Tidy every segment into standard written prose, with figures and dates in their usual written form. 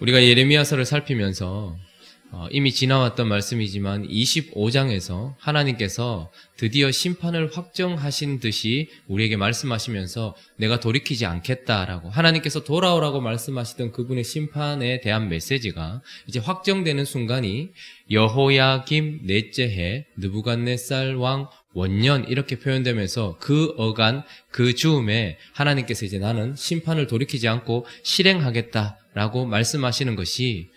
우리가 예레미야서를 살피면서 이미 지나왔던 말씀이지만 25장에서 하나님께서 드디어 심판을 확정하신 듯이 우리에게 말씀하시면서 내가 돌이키지 않겠다라고 하나님께서 돌아오라고 말씀하시던 그분의 심판에 대한 메시지가 이제 확정되는 순간이 여호야김 넷째 해 느부갓네살 왕 원년 이렇게 표현되면서 그 어간 그 즈음에 하나님께서 이제 나는 심판을 돌이키지 않고 실행하겠다라고 말씀하시는 것이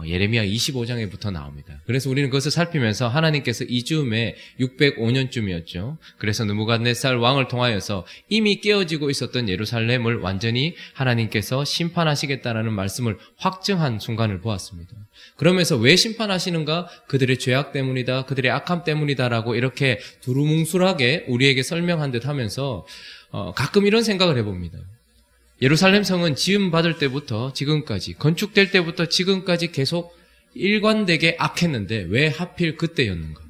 예레미야 25장에부터 나옵니다. 그래서 우리는 그것을 살피면서 하나님께서 이 즈음에 605년쯤이었죠. 그래서 느부갓네살 왕을 통하여서 이미 깨어지고 있었던 예루살렘을 완전히 하나님께서 심판하시겠다라는 말씀을 확증한 순간을 보았습니다. 그러면서 왜 심판하시는가? 그들의 죄악 때문이다, 그들의 악함 때문이다라고 이렇게 두루뭉술하게 우리에게 설명한 듯 하면서 가끔 이런 생각을 해봅니다. 예루살렘 성은 지음받을 때부터 지금까지, 건축될 때부터 지금까지 계속 일관되게 악했는데 왜 하필 그때였는가?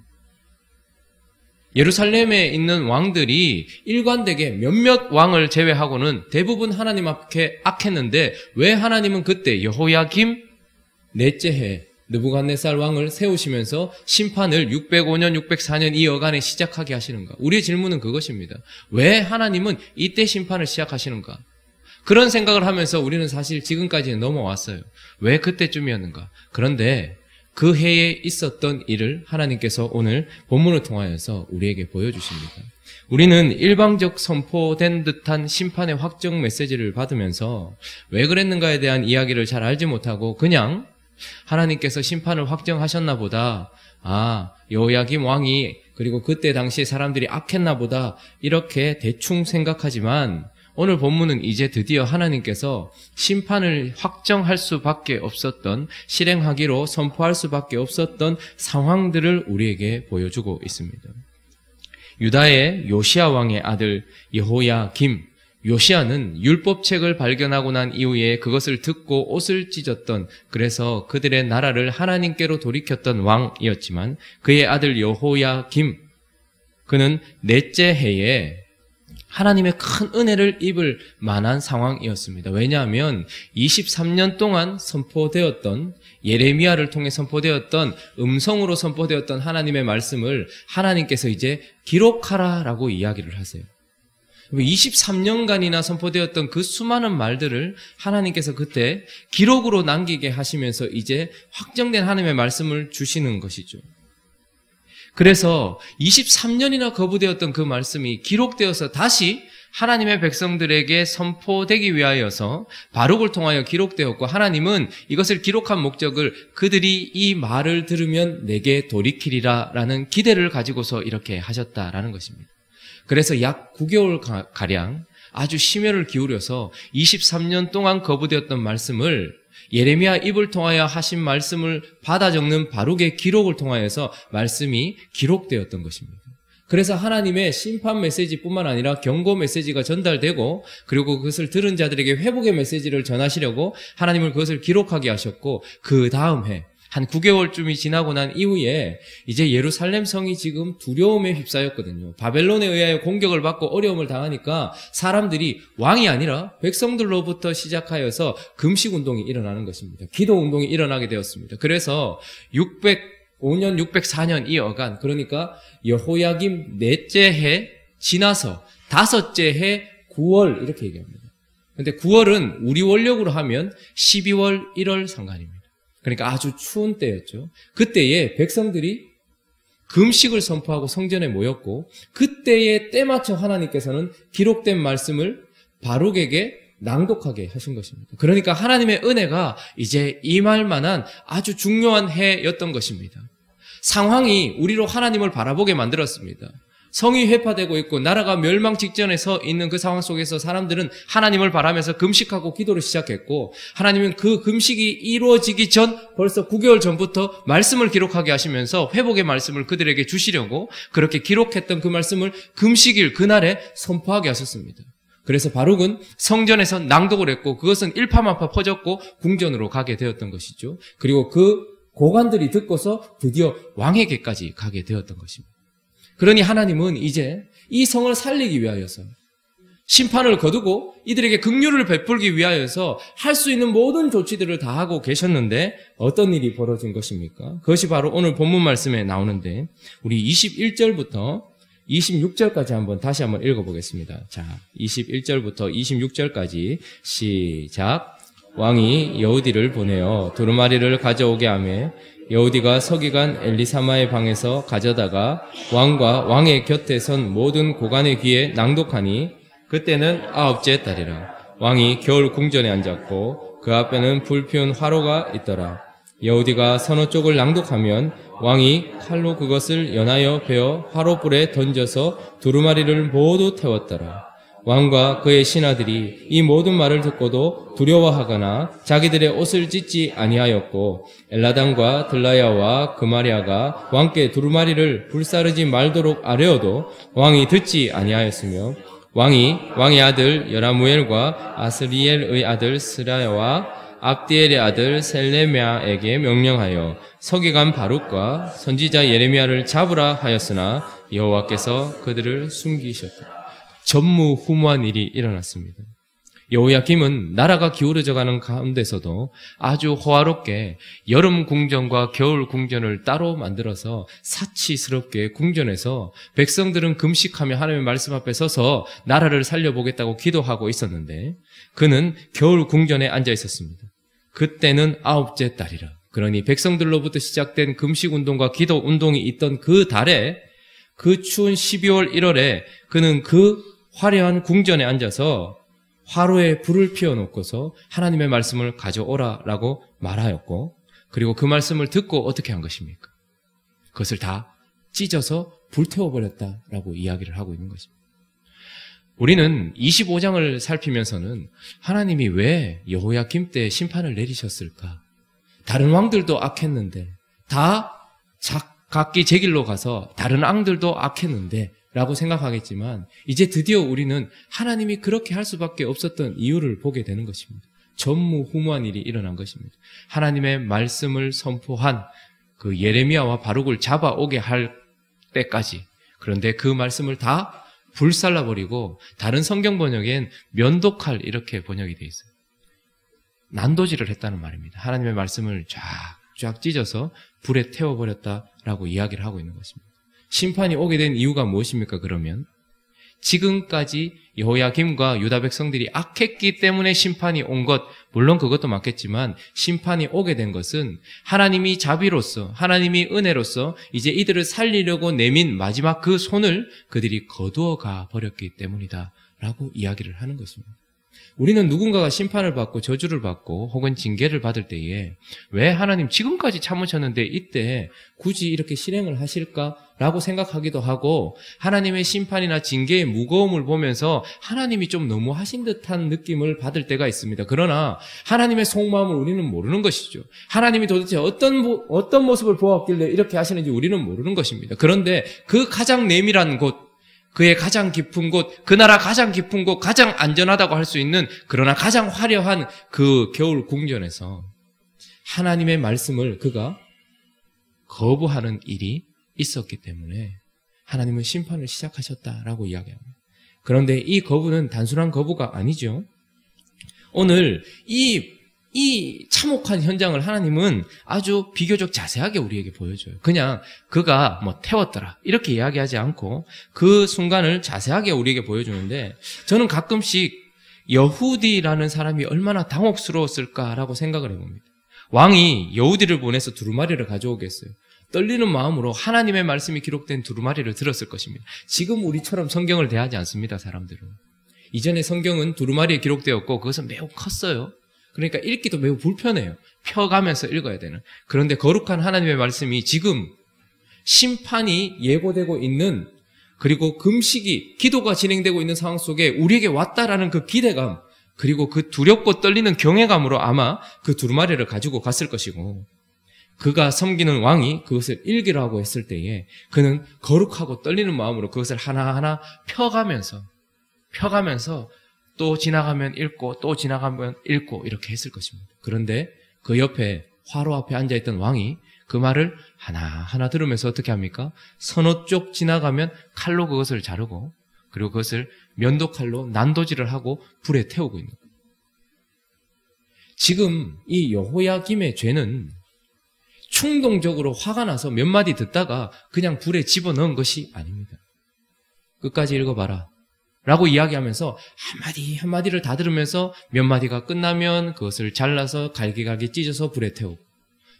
예루살렘에 있는 왕들이 일관되게 몇몇 왕을 제외하고는 대부분 하나님 앞에 악했는데 왜 하나님은 그때 여호야김 넷째 해 느부갓네살 왕을 세우시면서 심판을 605년, 604년 이 어간에 시작하게 하시는가? 우리의 질문은 그것입니다. 왜 하나님은 이때 심판을 시작하시는가? 그런 생각을 하면서 우리는 사실 지금까지는 넘어왔어요. 왜 그때쯤이었는가? 그런데 그 해에 있었던 일을 하나님께서 오늘 본문을 통하여서 우리에게 보여주십니다. 우리는 일방적 선포된 듯한 심판의 확정 메시지를 받으면서 왜 그랬는가에 대한 이야기를 잘 알지 못하고 그냥 하나님께서 심판을 확정하셨나 보다, 여호야김 왕이 그리고 그때 당시에 사람들이 악했나 보다 이렇게 대충 생각하지만 오늘 본문은 이제 드디어 하나님께서 심판을 확정할 수밖에 없었던, 실행하기로 선포할 수밖에 없었던 상황들을 우리에게 보여주고 있습니다. 유다의 요시야 왕의 아들 여호야김, 요시야는 율법책을 발견하고 난 이후에 그것을 듣고 옷을 찢었던, 그래서 그들의 나라를 하나님께로 돌이켰던 왕이었지만 그의 아들 여호야김, 그는 넷째 해에 하나님의 큰 은혜를 입을 만한 상황이었습니다. 왜냐하면 23년 동안 선포되었던, 예레미야를 통해 선포되었던, 음성으로 선포되었던 하나님의 말씀을 하나님께서 이제 기록하라라고 이야기를 하세요. 23년간이나 선포되었던 그 수많은 말들을 하나님께서 그때 기록으로 남기게 하시면서 이제 확정된 하나님의 말씀을 주시는 것이죠. 그래서 23년이나 거부되었던 그 말씀이 기록되어서 다시 하나님의 백성들에게 선포되기 위하여서 바룩을 통하여 기록되었고, 하나님은 이것을 기록한 목적을 그들이 이 말을 들으면 내게 돌이키리라 라는 기대를 가지고서 이렇게 하셨다라는 것입니다. 그래서 약 9개월가량 아주 심혈을 기울여서 23년 동안 거부되었던 말씀을 예레미야 입을 통하여 하신 말씀을 받아 적는 바룩의 기록을 통하여서 말씀이 기록되었던 것입니다. 그래서 하나님의 심판 메시지뿐만 아니라 경고 메시지가 전달되고, 그리고 그것을 들은 자들에게 회복의 메시지를 전하시려고 하나님은 그것을 기록하게 하셨고, 그 다음 해 한 9개월쯤이 지나고 난 이후에 이제 예루살렘 성이 지금 두려움에 휩싸였거든요. 바벨론에 의하여 공격을 받고 어려움을 당하니까 사람들이 왕이 아니라 백성들로부터 시작하여서 금식운동이 일어나는 것입니다. 기도운동이 일어나게 되었습니다. 그래서 605년, 604년 이 어간, 그러니까 여호야김 넷째 해 지나서 다섯째 해 9월 이렇게 얘기합니다. 근데 9월은 우리 원력으로 하면 12월, 1월 상간입니다. 그러니까 아주 추운 때였죠. 그때에 백성들이 금식을 선포하고 성전에 모였고, 그때에 때맞춰 하나님께서는 기록된 말씀을 바룩에게 낭독하게 하신 것입니다. 그러니까 하나님의 은혜가 이제 임할 만한 아주 중요한 해였던 것입니다. 상황이 우리로 하나님을 바라보게 만들었습니다. 성이 회파되고 있고 나라가 멸망 직전에 서 있는 그 상황 속에서 사람들은 하나님을 바라면서 금식하고 기도를 시작했고, 하나님은 그 금식이 이루어지기 전 벌써 9개월 전부터 말씀을 기록하게 하시면서 회복의 말씀을 그들에게 주시려고 그렇게 기록했던 그 말씀을 금식일 그날에 선포하게 하셨습니다. 그래서 바룩은 성전에서 낭독을 했고 그것은 일파만파 퍼졌고 궁전으로 가게 되었던 것이죠. 그리고 그 고관들이 듣고서 드디어 왕에게까지 가게 되었던 것입니다. 그러니 하나님은 이제 이 성을 살리기 위하여서 심판을 거두고 이들에게 긍휼을 베풀기 위하여서 할 수 있는 모든 조치들을 다 하고 계셨는데 어떤 일이 벌어진 것입니까? 그것이 바로 오늘 본문 말씀에 나오는데 우리 21절부터 26절까지 다시 한번 읽어보겠습니다. 자, 21절부터 26절까지 시작. 왕이 여우디를 보내어 두루마리를 가져오게 하며 여우디가 서기관 엘리사마의 방에서 가져다가 왕과 왕의 곁에 선 모든 고관의 귀에 낭독하니 그때는 9째 달이라. 왕이 겨울 궁전에 앉았고 그 앞에는 불 피운 화로가 있더라. 여우디가 서너 쪽을 낭독하면 왕이 칼로 그것을 연하여 베어 화로불에 던져서 두루마리를 모두 태웠더라. 왕과 그의 신하들이 이 모든 말을 듣고도 두려워하거나 자기들의 옷을 찢지 아니하였고 엘라단과 들라야와 그마리아가 왕께 두루마리를 불사르지 말도록 아뢰어도 왕이 듣지 아니하였으며 왕의 아들 여라무엘과 아스리엘의 아들 스라야와 압디엘의 아들 셀레미아에게 명령하여 서기관 바룩과 선지자 예레미야를 잡으라 하였으나 여호와께서 그들을 숨기셨다. 전무후무한 일이 일어났습니다. 여호야김은 나라가 기울어져 가는 가운데서도 아주 호화롭게 여름 궁전과 겨울 궁전을 따로 만들어서 사치스럽게 궁전에서 백성들은 금식하며 하나님의 말씀 앞에 서서 나라를 살려보겠다고 기도하고 있었는데 그는 겨울 궁전에 앉아 있었습니다. 그때는 9째 달이라. 그러니 백성들로부터 시작된 금식운동과 기도운동이 있던 그 달에 그 추운 12월 1월에 그는 그 화려한 궁전에 앉아서 화로에 불을 피워놓고서 하나님의 말씀을 가져오라라고 말하였고 그리고 그 말씀을 듣고 어떻게 한 것입니까? 그것을 다 찢어서 불태워버렸다라고 이야기를 하고 있는 것입니다. 우리는 25장을 살피면서는 하나님이 왜 여호야김 때 심판을 내리셨을까? 다른 왕들도 악했는데 다 각기 제 길로 가서 다른 왕들도 악했는데 라고 생각하겠지만 이제 드디어 우리는 하나님이 그렇게 할 수밖에 없었던 이유를 보게 되는 것입니다. 전무후무한 일이 일어난 것입니다. 하나님의 말씀을 선포한 그 예레미야와 바룩을 잡아오게 할 때까지 그런데 그 말씀을 다 불살라버리고 다른 성경 번역엔 면도칼 이렇게 번역이 되어 있어요. 난도질을 했다는 말입니다. 하나님의 말씀을 쫙 찢어서 불에 태워버렸다라고 이야기를 하고 있는 것입니다. 심판이 오게 된 이유가 무엇입니까? 그러면 지금까지 여호야김과 유다 백성들이 악했기 때문에 심판이 온 것, 물론 그것도 맞겠지만 심판이 오게 된 것은 하나님이 자비로서 하나님이 은혜로서 이제 이들을 살리려고 내민 마지막 그 손을 그들이 거두어 가 버렸기 때문이다 라고 이야기를 하는 것입니다. 우리는 누군가가 심판을 받고 저주를 받고 혹은 징계를 받을 때에 왜 하나님 지금까지 참으셨는데 이때 굳이 이렇게 실행을 하실까라고 생각하기도 하고 하나님의 심판이나 징계의 무거움을 보면서 하나님이 좀 너무 하신 듯한 느낌을 받을 때가 있습니다. 그러나 하나님의 속마음을 우리는 모르는 것이죠. 하나님이 도대체 어떤 모습을 보았길래 이렇게 하시는지 우리는 모르는 것입니다. 그런데 그 가장 내밀한 곳 그의 가장 깊은 곳, 그 나라 가장 깊은 곳, 가장 안전하다고 할 수 있는 그러나 가장 화려한 그 겨울 궁전에서 하나님의 말씀을 그가 거부하는 일이 있었기 때문에 하나님은 심판을 시작하셨다라고 이야기합니다. 그런데 이 거부는 단순한 거부가 아니죠. 오늘 이 참혹한 현장을 하나님은 아주 비교적 자세하게 우리에게 보여줘요. 그냥 그가 태웠더라 이렇게 이야기하지 않고 그 순간을 자세하게 우리에게 보여주는데 저는 가끔씩 여후디라는 사람이 얼마나 당혹스러웠을까라고 생각을 해봅니다. 왕이 여후디를 보내서 두루마리를 가져오겠어요. 떨리는 마음으로 하나님의 말씀이 기록된 두루마리를 들었을 것입니다. 지금 우리처럼 성경을 대하지 않습니다. 사람들은. 이전에 성경은 두루마리에 기록되었고 그것은 매우 컸어요. 그러니까 읽기도 매우 불편해요. 펴가면서 읽어야 되는. 그런데 거룩한 하나님의 말씀이 지금 심판이 예고되고 있는 그리고 금식이 기도가 진행되고 있는 상황 속에 우리에게 왔다라는 그 기대감 그리고 그 두렵고 떨리는 경외감으로 아마 그 두루마리를 가지고 갔을 것이고 그가 섬기는 왕이 그것을 읽으라고 했을 때에 그는 거룩하고 떨리는 마음으로 그것을 하나하나 펴가면서 또 지나가면 읽고 또 지나가면 읽고 이렇게 했을 것입니다. 그런데 그 옆에 화로 앞에 앉아있던 왕이 그 말을 하나하나 들으면서 어떻게 합니까? 서너 쪽 지나가면 칼로 그것을 자르고 그리고 그것을 면도칼로 난도질을 하고 불에 태우고 있는 거예요. 지금 이 여호야김의 죄는 충동적으로 화가 나서 몇 마디 듣다가 그냥 불에 집어넣은 것이 아닙니다. 끝까지 읽어봐라 라고 이야기하면서 한마디 한마디를 다 들으면서 몇 마디가 끝나면 그것을 잘라서 갈기갈기 찢어서 불에 태우고,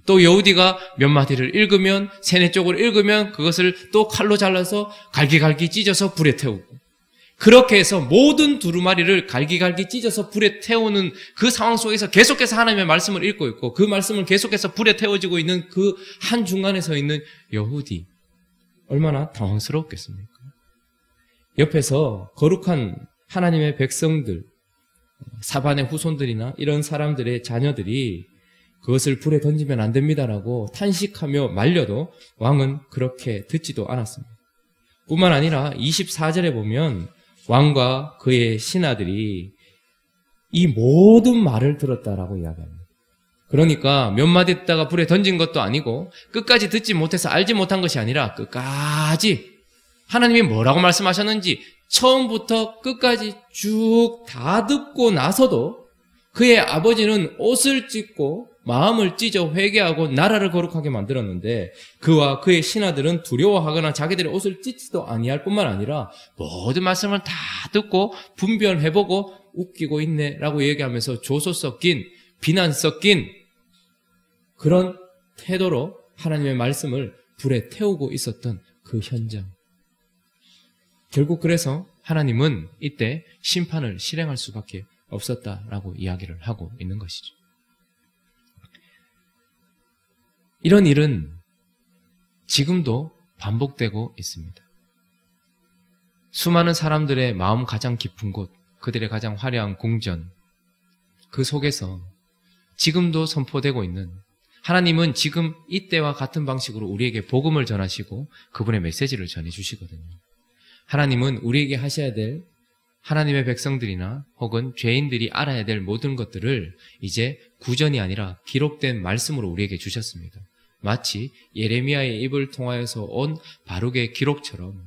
또 여우디가 몇 마디를 읽으면 세네 쪽을 읽으면 그것을 또 칼로 잘라서 갈기갈기 찢어서 불에 태우고, 그렇게 해서 모든 두루마리를 갈기갈기 찢어서 불에 태우는 그 상황 속에서 계속해서 하나님의 말씀을 읽고 있고, 그 말씀을 계속해서 불에 태워지고 있는 그 한중간에 서 있는 여우디, 얼마나 당황스러웠겠습니까? 옆에서 거룩한 하나님의 백성들, 사반의 후손들이나 이런 사람들의 자녀들이 그것을 불에 던지면 안 됩니다라고 탄식하며 말려도 왕은 그렇게 듣지도 않았습니다. 뿐만 아니라 24절에 보면 왕과 그의 신하들이 이 모든 말을 들었다라고 이야기합니다. 그러니까 몇 마디 듣다가 불에 던진 것도 아니고 끝까지 듣지 못해서 알지 못한 것이 아니라 끝까지 하나님이 뭐라고 말씀하셨는지 처음부터 끝까지 쭉 다 듣고 나서도 그의 아버지는 옷을 찢고 마음을 찢어 회개하고 나라를 거룩하게 만들었는데, 그와 그의 신하들은 두려워하거나 자기들의 옷을 찢지도 아니할 뿐만 아니라 모든 말씀을 다 듣고 분별해보고 웃기고 있네라고 얘기하면서 조소 섞인, 비난 섞인 그런 태도로 하나님의 말씀을 불에 태우고 있었던 그 현장. 결국 그래서 하나님은 이때 심판을 실행할 수밖에 없었다라고 이야기를 하고 있는 것이죠. 이런 일은 지금도 반복되고 있습니다. 수많은 사람들의 마음 가장 깊은 곳, 그들의 가장 화려한 궁전, 그 속에서 지금도 선포되고 있는, 하나님은 지금 이때와 같은 방식으로 우리에게 복음을 전하시고 그분의 메시지를 전해주시거든요. 하나님은 우리에게 하셔야 될, 하나님의 백성들이나 혹은 죄인들이 알아야 될 모든 것들을 이제 구전이 아니라 기록된 말씀으로 우리에게 주셨습니다. 마치 예레미야의 입을 통하여서 온 바룩의 기록처럼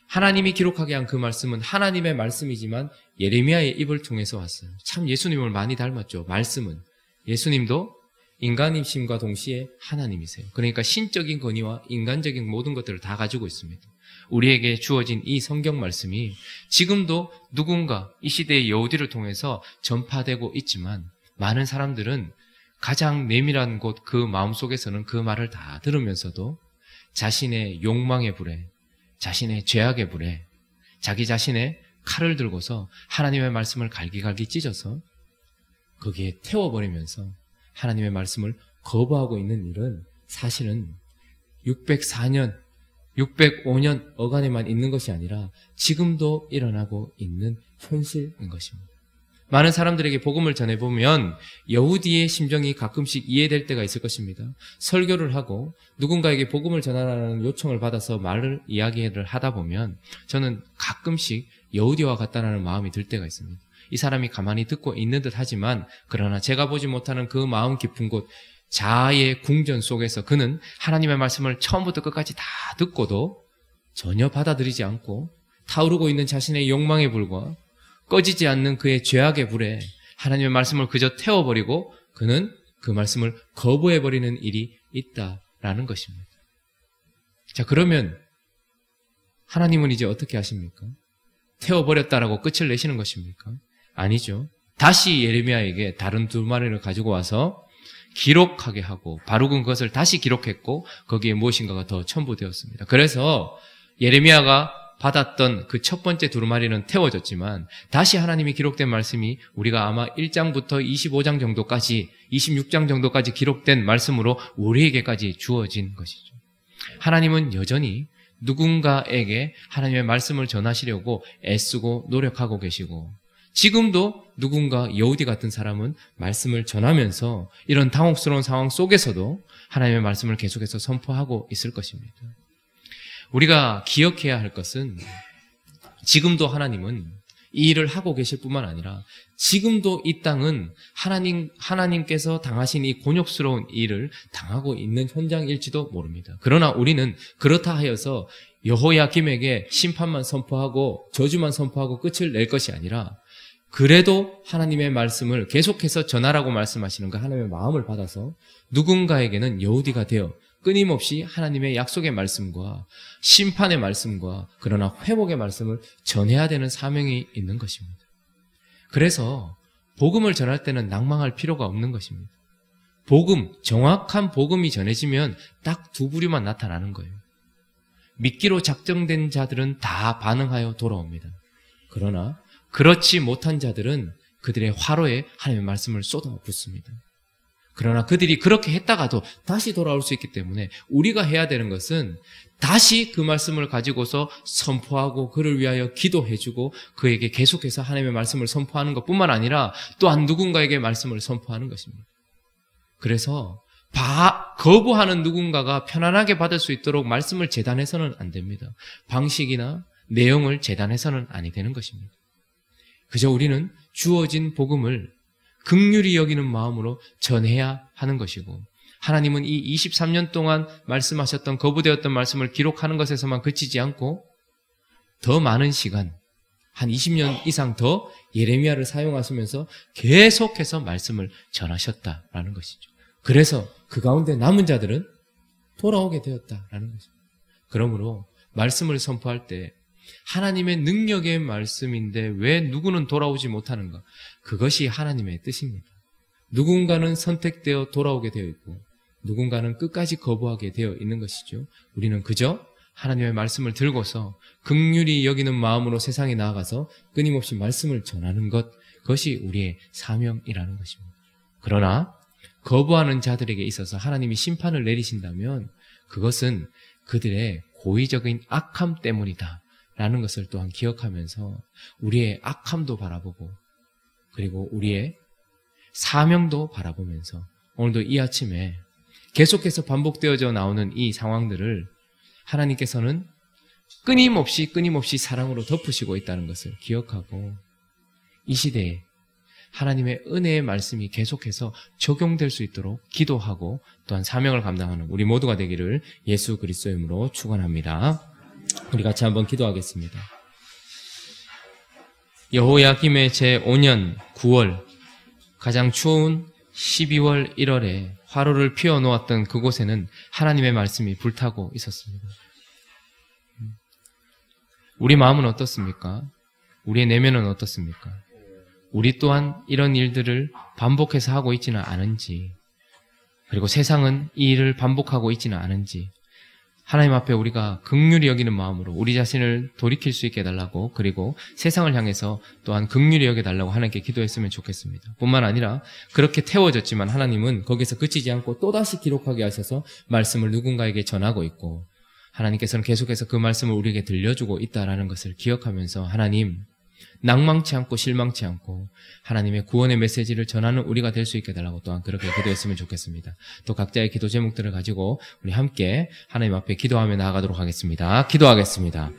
하나님이 기록하게 한 그 말씀은 하나님의 말씀이지만 예레미야의 입을 통해서 왔어요. 참 예수님을 많이 닮았죠. 말씀은. 예수님도 인간이심과 동시에 하나님이세요. 그러니까 신적인 권위와 인간적인 모든 것들을 다 가지고 있습니다. 우리에게 주어진 이 성경 말씀이 지금도 누군가 이 시대의 여우디를 통해서 전파되고 있지만, 많은 사람들은 가장 내밀한 곳 그 마음속에서는 그 말을 다 들으면서도 자신의 욕망의 불에, 자신의 죄악의 불에 자기 자신의 칼을 들고서 하나님의 말씀을 갈기갈기 찢어서 거기에 태워버리면서 하나님의 말씀을 거부하고 있는 일은 사실은 604년, 605년 어간에만 있는 것이 아니라 지금도 일어나고 있는 현실인 것입니다. 많은 사람들에게 복음을 전해보면 여우디의 심정이 가끔씩 이해될 때가 있을 것입니다. 설교를 하고 누군가에게 복음을 전하라는 요청을 받아서 이야기를 하다 보면 저는 가끔씩 여우디와 같다는 마음이 들 때가 있습니다. 이 사람이 가만히 듣고 있는 듯 하지만 그러나 제가 보지 못하는 그 마음 깊은 곳, 자아의 궁전 속에서 그는 하나님의 말씀을 처음부터 끝까지 다 듣고도 전혀 받아들이지 않고 타오르고 있는 자신의 욕망의 불과 꺼지지 않는 그의 죄악의 불에 하나님의 말씀을 그저 태워버리고 그는 그 말씀을 거부해버리는 일이 있다라는 것입니다. 자, 그러면 하나님은 이제 어떻게 하십니까? 태워버렸다라고 끝을 내시는 것입니까? 아니죠. 다시 예레미야에게 다른 두루마리를 가지고 와서 기록하게 하고, 바룩은 그것을 다시 기록했고 거기에 무엇인가가 더 첨부되었습니다. 그래서 예레미야가 받았던 그 첫 번째 두루마리는 태워졌지만 다시 하나님이 기록된 말씀이 우리가 아마 1장부터 25장 정도까지, 26장 정도까지 기록된 말씀으로 우리에게까지 주어진 것이죠. 하나님은 여전히 누군가에게 하나님의 말씀을 전하시려고 애쓰고 노력하고 계시고, 지금도 누군가 여우디 같은 사람은 말씀을 전하면서 이런 당혹스러운 상황 속에서도 하나님의 말씀을 계속해서 선포하고 있을 것입니다. 우리가 기억해야 할 것은 지금도 하나님은 이 일을 하고 계실 뿐만 아니라 지금도 이 땅은 하나님께서 당하신 이 곤욕스러운 일을 당하고 있는 현장일지도 모릅니다. 그러나 우리는 그렇다 하여서 여호야김에게 심판만 선포하고 저주만 선포하고 끝을 낼 것이 아니라 그래도 하나님의 말씀을 계속해서 전하라고 말씀하시는 그 하나님의 마음을 받아서 누군가에게는 여우디가 되어 끊임없이 하나님의 약속의 말씀과 심판의 말씀과 그러나 회복의 말씀을 전해야 되는 사명이 있는 것입니다. 그래서 복음을 전할 때는 낭망할 필요가 없는 것입니다. 복음, 정확한 복음이 전해지면 딱 두 부류만 나타나는 거예요. 믿기로 작정된 자들은 다 반응하여 돌아옵니다. 그러나 그렇지 못한 자들은 그들의 화로에 하나님의 말씀을 쏟아붓습니다. 그러나 그들이 그렇게 했다가도 다시 돌아올 수 있기 때문에 우리가 해야 되는 것은 다시 그 말씀을 가지고서 선포하고 그를 위하여 기도해주고 그에게 계속해서 하나님의 말씀을 선포하는 것뿐만 아니라 또한 누군가에게 말씀을 선포하는 것입니다. 그래서 거부하는 누군가가 편안하게 받을 수 있도록 말씀을 재단해서는 안 됩니다. 방식이나 내용을 재단해서는 아니 되는 것입니다. 그저 우리는 주어진 복음을 긍휼히 여기는 마음으로 전해야 하는 것이고 하나님은 이 23년 동안 말씀하셨던 거부되었던 말씀을 기록하는 것에서만 그치지 않고 더 많은 시간, 한 20년 이상 더 예레미야를 사용하시면서 계속해서 말씀을 전하셨다라는 것이죠. 그래서 그 가운데 남은 자들은 돌아오게 되었다라는 것입니다. 그러므로 말씀을 선포할 때 하나님의 능력의 말씀인데 왜 누구는 돌아오지 못하는가? 그것이 하나님의 뜻입니다. 누군가는 선택되어 돌아오게 되어 있고 누군가는 끝까지 거부하게 되어 있는 것이죠. 우리는 그저 하나님의 말씀을 들고서 긍휼히 여기는 마음으로 세상에 나아가서 끊임없이 말씀을 전하는 것, 그것이 우리의 사명이라는 것입니다. 그러나 거부하는 자들에게 있어서 하나님이 심판을 내리신다면 그것은 그들의 고의적인 악함 때문이다 라는 것을 또한 기억하면서 우리의 악함도 바라보고 그리고 우리의 사명도 바라보면서 오늘도 이 아침에 계속해서 반복되어져 나오는 이 상황들을 하나님께서는 끊임없이 사랑으로 덮으시고 있다는 것을 기억하고 이 시대에 하나님의 은혜의 말씀이 계속해서 적용될 수 있도록 기도하고 또한 사명을 감당하는 우리 모두가 되기를 예수 그리스도의 이름으로 축원합니다. 우리 같이 한번 기도하겠습니다. 여호야김의 제5년 9월 가장 추운 12월 1월에 화로를 피워놓았던 그곳에는 하나님의 말씀이 불타고 있었습니다. 우리 마음은 어떻습니까? 우리의 내면은 어떻습니까? 우리 또한 이런 일들을 반복해서 하고 있지는 않은지, 그리고 세상은 이 일을 반복하고 있지는 않은지 하나님 앞에 우리가 긍휼히 여기는 마음으로 우리 자신을 돌이킬 수 있게 해달라고, 그리고 세상을 향해서 또한 긍휼히 여겨달라고 하나님께 기도했으면 좋겠습니다. 뿐만 아니라 그렇게 태워졌지만 하나님은 거기서 그치지 않고 또다시 기록하게 하셔서 말씀을 누군가에게 전하고 있고 하나님께서는 계속해서 그 말씀을 우리에게 들려주고 있다는 것을 기억하면서 하나님, 낭망치 않고 실망치 않고 하나님의 구원의 메시지를 전하는 우리가 될 수 있게 해달라고 또한 그렇게 기도했으면 좋겠습니다. 또 각자의 기도 제목들을 가지고 우리 함께 하나님 앞에 기도하며 나아가도록 하겠습니다. 기도하겠습니다.